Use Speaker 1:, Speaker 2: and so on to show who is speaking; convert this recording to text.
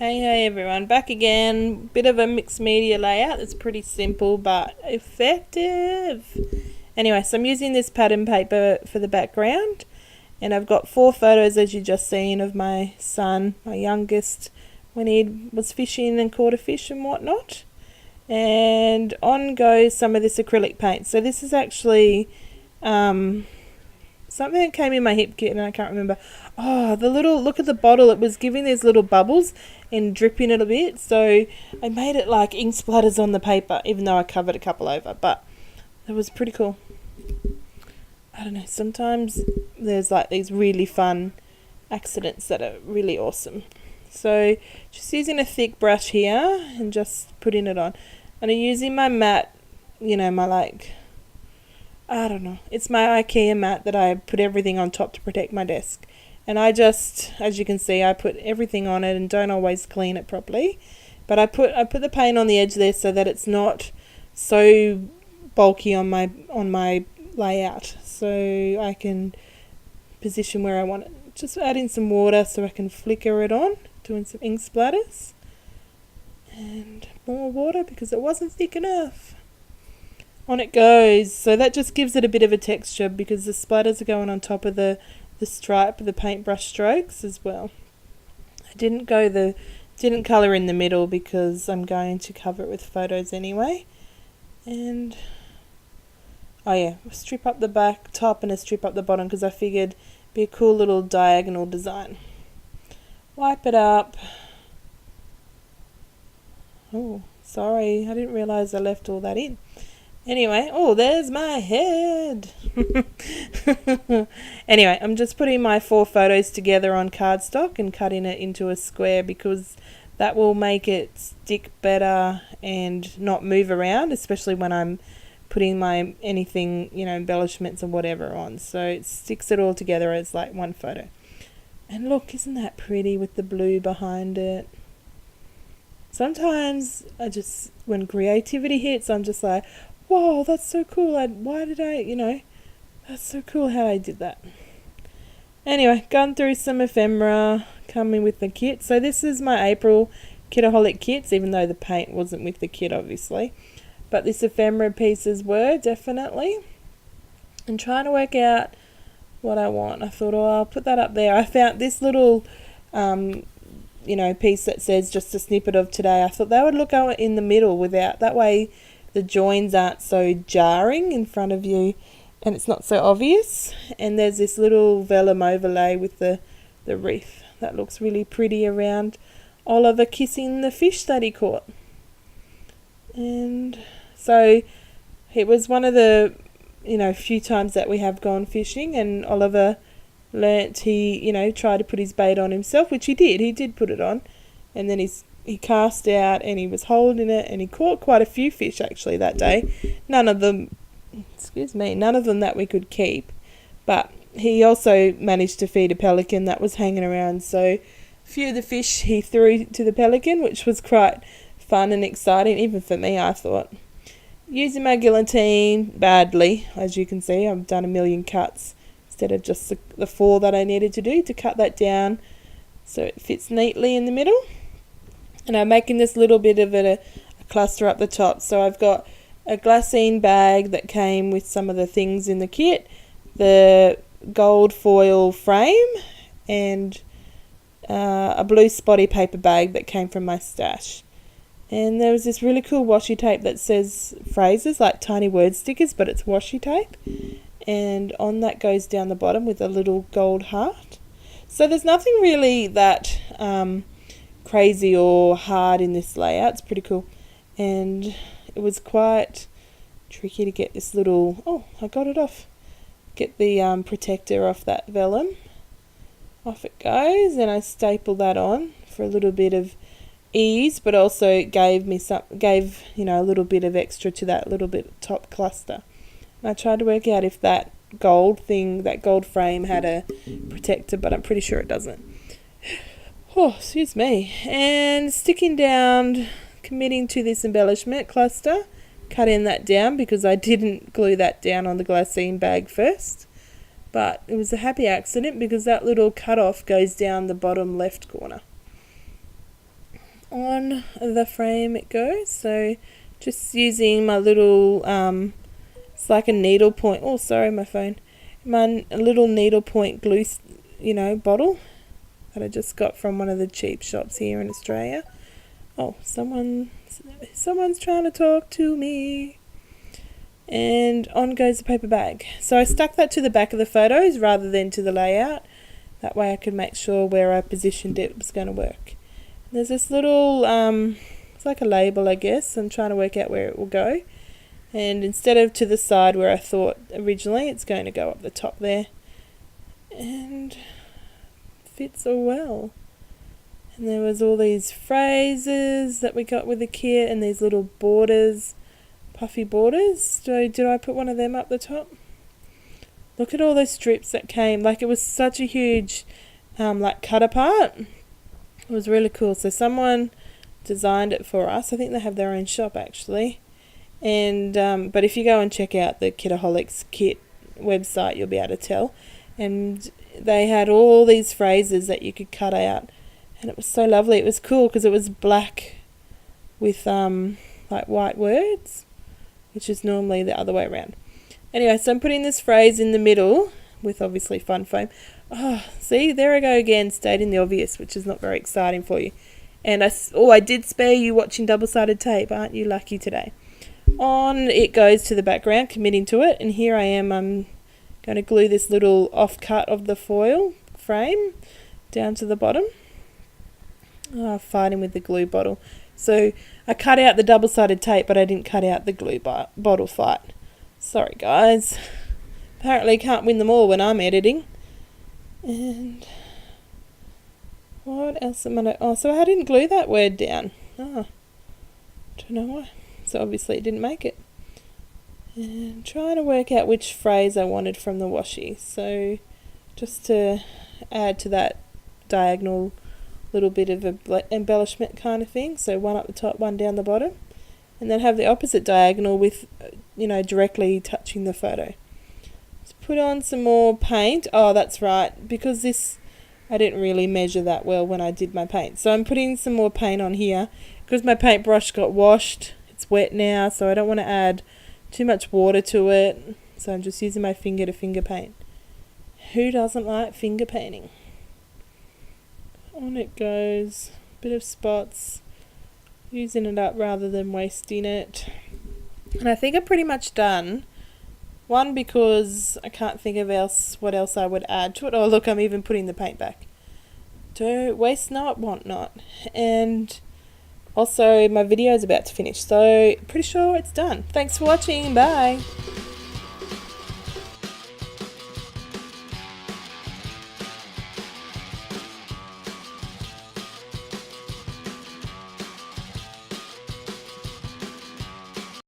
Speaker 1: Hey everyone, back again. Bit of a mixed media layout. It's pretty simple but effective. Anyway, so I'm using this pattern paper for the background, and I've got 4 photos, as you just seen, of my son, my youngest, when he was fishing and caught a fish and whatnot. And on goes some of this acrylic paint. So this is actually something that came in my hip kit and I can't remember. Oh, the little, look at the bottle. It was giving these little bubbles and dripping it a bit. So I made it like ink splatters on the paper, even though I covered a couple over. But it was pretty cool. I don't know, sometimes there's like these really fun accidents that are really awesome. So just using a thick brush here and just putting it on. And I'm using my mat, you know, my like, I don't know, it's my IKEA mat that I put everything on top to protect my desk. And I just, as you can see, I put everything on it and don't always clean it properly. But I put the paint on the edge there so that it's not so bulky on my layout, so I can position where I want it. Just adding some water so I can flicker it on, doing some ink splatters. And more water because it wasn't thick enough. On it goes. So that just gives it a bit of a texture because the splatters are going on top of the stripe, the paintbrush strokes as well. I didn't colour in the middle because I'm going to cover it with photos anyway. And oh yeah, strip up the back top and a strip up the bottom because I figured it'd be a cool little diagonal design. Wipe it up. Oh, sorry, I didn't realise I left all that in. Anyway, oh, there's my head. Anyway, I'm just putting my 4 photos together on cardstock and cutting it into a square because that will make it stick better and not move around, especially when I'm putting my anything, you know, embellishments and whatever on. So it sticks it all together as like one photo. And look, isn't that pretty with the blue behind it? Sometimes when creativity hits, I'm just like, whoa, that's so cool. That's so cool how I did that. Anyway, gone through some ephemera, coming with the kit. So this is my April Kitaholic Kits, even though the paint wasn't with the kit, obviously. But this ephemera pieces were, definitely. And trying to work out what I want. I thought, oh, I'll put that up there. I found this little piece that says just a snippet of today. I thought that would look out in the middle that way the joins aren't so jarring in front of you and it's not so obvious. And there's this little vellum overlay with the reef that looks really pretty around Oliver kissing the fish that he caught. And so it was one of the few times that we have gone fishing, and Oliver learnt he tried to put his bait on himself, which he did put it on, and then he cast out and he was holding it and he caught quite a few fish actually that day. None of them that we could keep, but he also managed to feed a pelican that was hanging around, so a few of the fish he threw to the pelican, which was quite fun and exciting, even for me, I thought. Using my guillotine badly, as you can see, I've done a million cuts instead of just the 4 that I needed to do to cut that down so it fits neatly in the middle. And I'm making this little bit of a cluster up the top. So I've got a glassine bag that came with some of the things in the kit, the gold foil frame, and a blue spotty paper bag that came from my stash. And there was this really cool washi tape that says phrases, like tiny word stickers, but it's washi tape. And on that goes down the bottom with a little gold heart. So there's nothing really that crazy or hard in this layout. It's pretty cool. And it was quite tricky to get this little... Oh, I got it off. Get the protector off that vellum. Off it goes. And I staple that on for a little bit of ease, but also gave a little bit of extra to that little bit top cluster. And I tried to work out if that gold frame had a protector, but I'm pretty sure it doesn't. Oh, excuse me. And sticking down, committing to this embellishment cluster, cutting that down because I didn't glue that down on the glassine bag first. But it was a happy accident because that little cut off goes down the bottom left corner. on the frame it goes. So just using my little, it's like a needle point, oh sorry my phone, my little needle point glue, bottle that I just got from one of the cheap shops here in Australia. Oh, someone's trying to talk to me. And on goes the paper bag. So I stuck that to the back of the photos rather than to the layout. That way I could make sure where I positioned it was going to work. And there's this little, it's like a label I guess. I'm trying to work out where it will go. And instead of to the side where I thought originally, it's going to go up the top there. And fits all well. And there was all these phrases that we got with the kit and these little borders, puffy borders. So did I put one of them up the top? Look at all those strips that came. Like it was such a huge like cut apart. It was really cool. So someone designed it for us. I think they have their own shop actually. And but if you go and check out the Kitaholic Kit website, you'll be able to tell. And they had all these phrases that you could cut out, and it was so lovely. It was cool because it was black with like white words, which is normally the other way around. Anyway, so I'm putting this phrase in the middle with obviously fun foam. Oh, see, there I go again, stating the obvious, which is not very exciting for you. And I did spare you watching double-sided tape. Aren't you lucky today? On it goes to the background, committing to it, and here I am. I'm going to glue this little off-cut of the foil frame down to the bottom. Oh, fighting with the glue bottle. So I cut out the double-sided tape, but I didn't cut out the glue bottle fight. Sorry, guys. Apparently can't win them all when I'm editing. And what else am I going to... Oh, so I didn't glue that word down. Oh, don't know why. So obviously it didn't make it. And trying to work out which phrase I wanted from the washi. So just to add to that diagonal little bit of a embellishment kind of thing. So one up the top, one down the bottom. And then have the opposite diagonal with, directly touching the photo. Let's put on some more paint. Oh, that's right. Because this, I didn't really measure that well when I did my paint. So I'm putting some more paint on here. Because my paintbrush got washed. It's wet now, so I don't want to add too much water to it. So I'm just using my finger to finger paint. Who doesn't like finger painting? On it goes. Bit of spots. Using it up rather than wasting it. And I think I'm pretty much done. One, because I can't think of what else I would add to it. Oh, look, I'm even putting the paint back. Don't waste not, want not. And also, my video is about to finish, so pretty sure it's done. Thanks for watching. Bye.